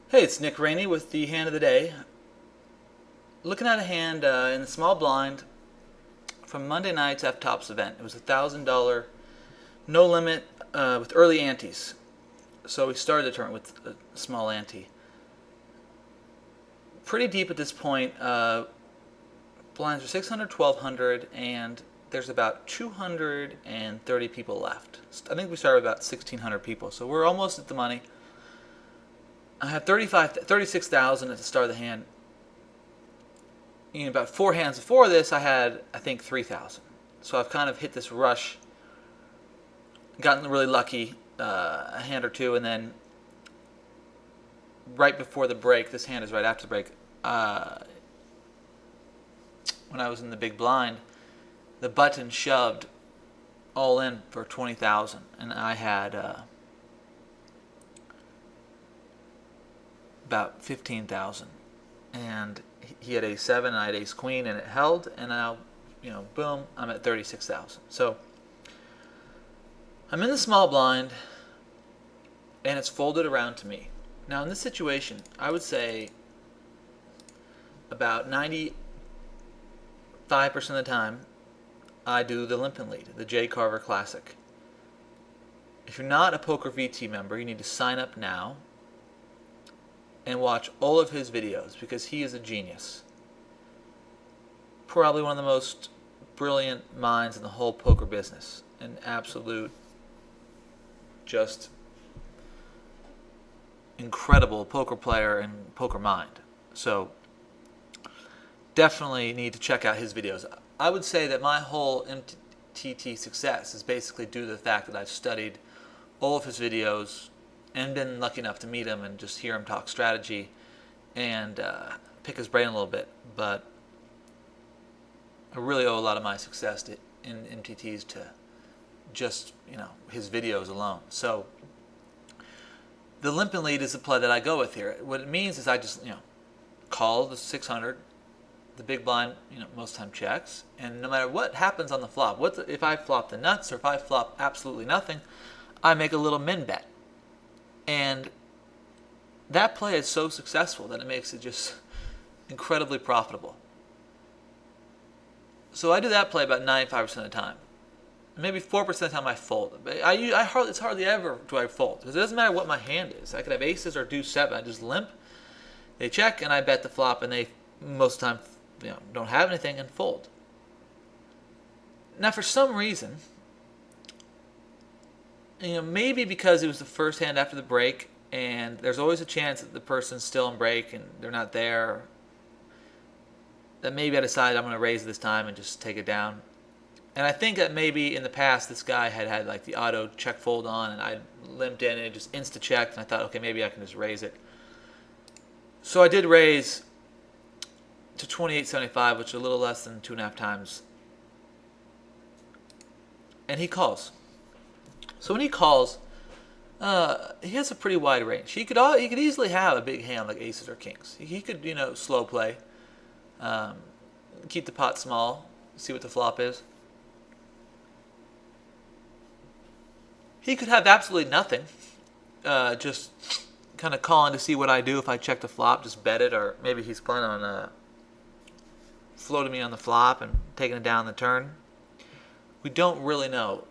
Hey, it's Nick Rainey with the hand of the day. Looking at a hand in the small blind from Monday night's FTOPS event. It was a $1,000 no limit with early antes. So we started the tournament with a small ante. Pretty deep at this point. Blinds are 600, 1200, and there's about 230 people left. I think we started with about 1,600 people, so we're almost at the money. I had 36,000 at the start of the hand. About 4 hands before this, I had, I think, 3,000. So I've kind of hit this rush, gotten really lucky a hand or two, and then right before the break, this hand is right after the break, when I was in the big blind, the button shoved all in for 20,000, and I had about 15,000, and he had ace 7 and I had ace queen, and it held, and now, boom, I'm at 36,000. So I'm in the small blind, and it's folded around to me. Now in this situation, I would say about 95% of the time I do the limp and lead, the Jay Carver Classic. If you're not a Poker VT member, you need to sign up now and watch all of his videos, because he is a genius. Probably one of the most brilliant minds in the whole poker business. An absolute, just incredible poker player and poker mind. So definitely need to check out his videos. I would say that my whole MTT success is basically due to the fact that I've studied all of his videos and been lucky enough to meet him and just hear him talk strategy and pick his brain a little bit. But I really owe a lot of my success in MTTs to just, his videos alone. So the limp and lead is the play that I go with here. What it means is I just, call the 600. The big blind, most time checks, and no matter what happens on the flop, if I flop the nuts or if I flop absolutely nothing, I make a little min bet. And that play is so successful that it makes it just incredibly profitable. So I do that play about 95% of the time. Maybe 4% of the time I fold. But it's hardly ever do I fold, because it doesn't matter what my hand is. I could have aces or deuce 7. I just limp, they check, and I bet the flop, and they most of the time don't have anything and fold. Now for some reason, maybe because it was the first hand after the break, and there's always a chance that the person's still in break and they're not there, that maybe I decided I'm going to raise this time and just take it down. And I think that maybe in the past this guy had like the auto check fold on, and I limped in and it just insta checked, and I thought, okay, maybe I can just raise it. So I did raise to 28.75, which is a little less than 2.5 times. And he calls. So when he calls, he has a pretty wide range. He could easily have a big hand like aces or kings. He could, slow play, keep the pot small, see what the flop is. He could have absolutely nothing, just kind of calling to see what I do if I check the flop, just bet it, or maybe he's planning on floating me on the flop and taking it down the turn. We don't really know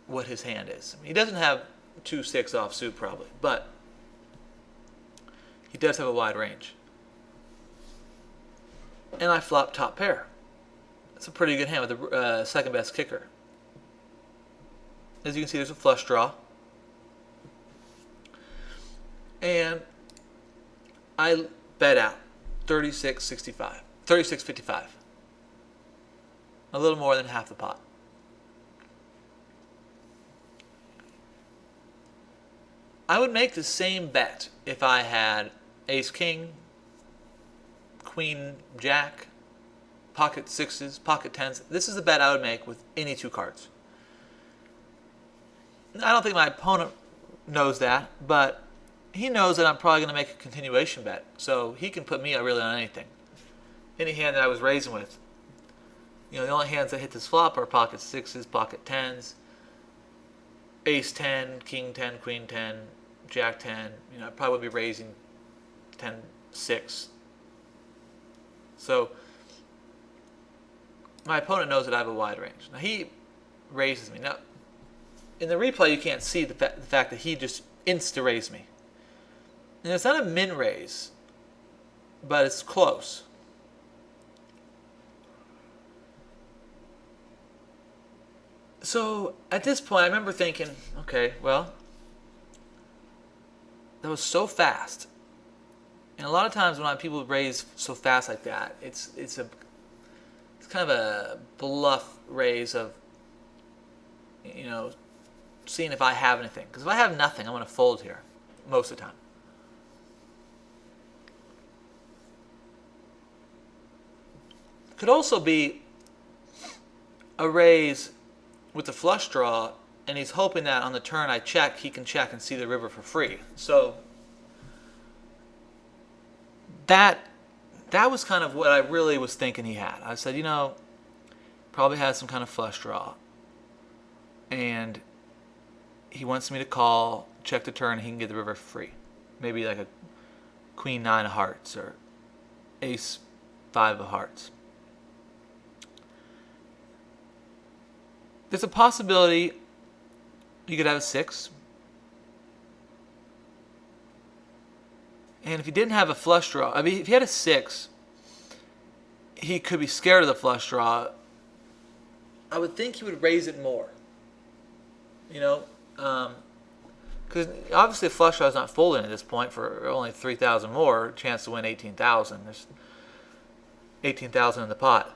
what his hand is. He doesn't have 2-6 offsuit probably, but he does have a wide range. And I flop top pair. That's a pretty good hand with the second best kicker. As you can see, there's a flush draw. And I bet out 36.65. 36.55. A little more than half the pot. I would make the same bet if I had ace king, queen jack, pocket 6s, pocket 10s. This is the bet I would make with any 2 cards. I don't think my opponent knows that, but he knows that I'm probably going to make a continuation bet, so he can put me really on anything. Any hand that I was raising with. The only hands that hit this flop are pocket 6s, pocket 10s, ace 10, king 10, queen 10, jack 10. I'd probably be raising 10-6. So my opponent knows that I have a wide range. Now he raises me. Now in the replay you can't see the fact that he just insta-raised me. And it's not a min raise, but it's close. So at this point I remember thinking, okay, well, that was so fast. And a lot of times when people raise so fast like that, it's kind of a bluff raise of, you know, seeing if I have anything. Because if I have nothing, I'm going to fold here most of the time. Could also be a raise with the flush draw, and he's hoping that on the turn I check, he can check and see the river for free. So that was kind of what I really was thinking he had. I said, you know, probably has some kind of flush draw, and he wants me to call, check the turn, and he can get the river for free. Maybe like a queen 9 of hearts or ace 5 of hearts. There's a possibility you could have a 6. And if he didn't have a flush draw, I mean, if he had a 6, he could be scared of the flush draw. I would think he would raise it more. You know, because obviously a flush draw is not folding at this point for only 3,000 more, chance to win 18,000. There's 18,000 in the pot.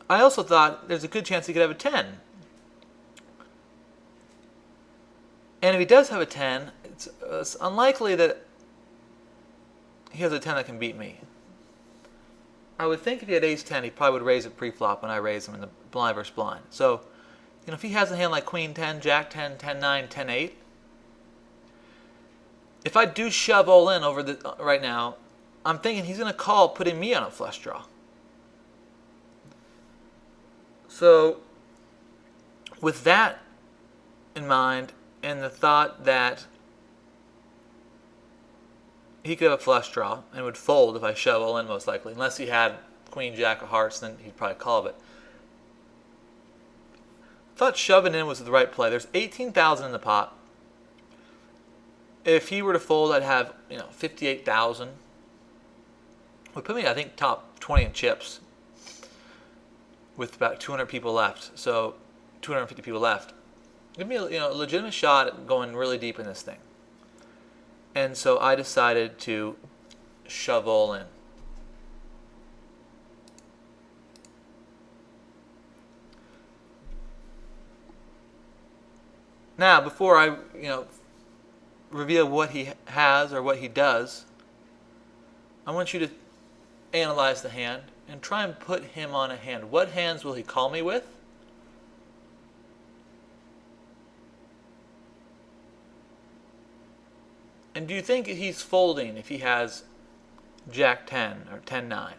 I also thought there's a good chance he could have a 10. And if he does have a 10, it's unlikely that he has a 10 that can beat me. I would think if he had ace 10, he probably would raise it pre-flop when I raise him in the blind versus blind. So, you know, if he has a hand like queen 10, jack 10, 10 9, 10 8, if I do shove all in over the right now, I'm thinking he's going to call, putting me on a flush draw. So, with that in mind, and the thought that he could have a flush draw and would fold if I shove all in most likely, unless he had queen, jack of hearts, then he'd probably call. But I thought shoving in was the right play. There's 18,000 in the pot. If he were to fold, I'd have, you know, 58,000. Would put me, I think, top 20 in chips with about 200 people left. So 250 people left. Give me a, you know, a legitimate shot at going really deep in this thing. And so I decided to shove all in. Now, before I, you know, reveal what he has or what he does, I want you to analyze the hand and try and put him on a hand. What hands will he call me with? And do you think he's folding if he has jack 10 or 10 9?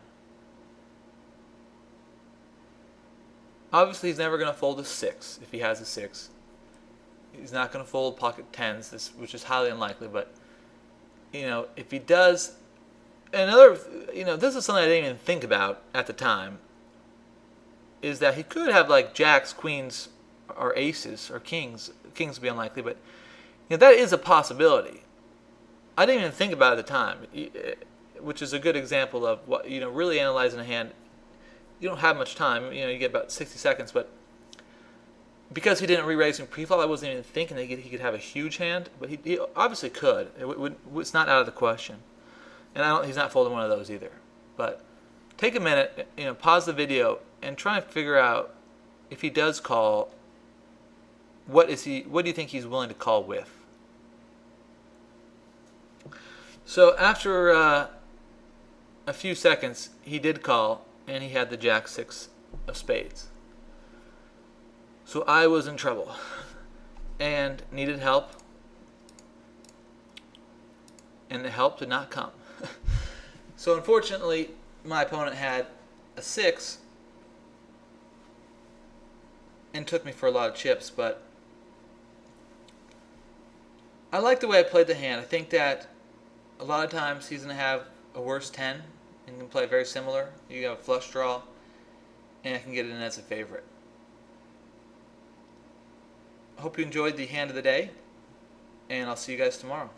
Obviously, he's never going to fold a 6 if he has a 6. He's not going to fold pocket 10s, which is highly unlikely. But, you know, if he does, another, you know, this is something I didn't even think about at the time, is that he could have like jacks, queens, or aces, or kings. Kings would be unlikely, but, you know, that is a possibility. I didn't even think about it at the time, which is a good example of what, you know, really analyzing a hand. You don't have much time, you know, you get about 60 seconds, but because he didn't re-raise in pre-flop, I wasn't even thinking that he could have a huge hand, but he obviously could. It's not out of the question. And he's not folding one of those either. But take a minute, you know, pause the video and try and figure out if he does call, what do you think he's willing to call with? So after a few seconds, he did call, and he had the jack 6 of spades. So I was in trouble and needed help, and the help did not come. So unfortunately, my opponent had a 6 and took me for a lot of chips, but I like the way I played the hand. I think that a lot of times he's going to have a worse 10 and can play very similar. You have a flush draw, and I can get it in as a favorite. I hope you enjoyed the hand of the day, and I'll see you guys tomorrow.